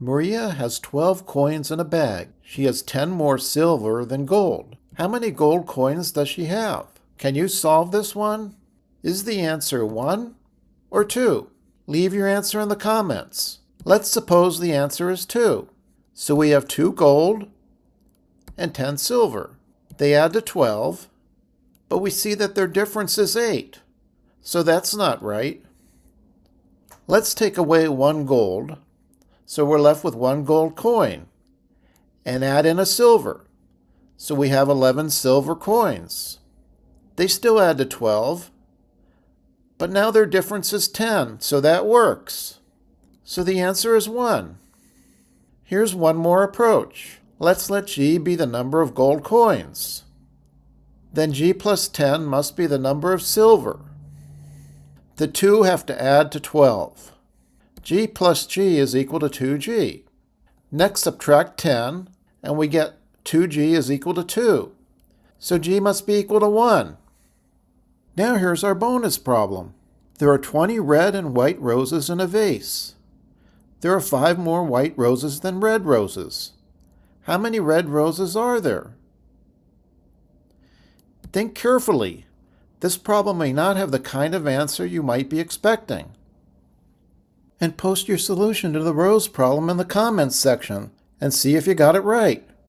Maria has 12 coins in a bag. She has 10 more silver than gold. How many gold coins does she have? Can you solve this one? Is the answer 1 or 2? Leave your answer in the comments. Let's suppose the answer is 2. So we have 2 gold and 10 silver. They add to 12, but we see that their difference is 8. So that's not right. Let's take away 1 gold, so we're left with 1 gold coin, and add in a silver. So we have 11 silver coins. They still add to 12, but now their difference is 10, so that works. So the answer is 1. Here's one more approach. Let's let G be the number of gold coins. Then G plus 10 must be the number of silver. The 2 have to add to 12. G plus G is equal to 2G. Next, subtract 10, and we get 2G is equal to 2. So G must be equal to 1. Now here's our bonus problem. There are 20 red and white roses in a vase. There are 5 more white roses than red roses. How many red roses are there? Think carefully. This problem may not have the kind of answer you might be expecting. And post your solution to the rose problem in the comments section and see if you got it right.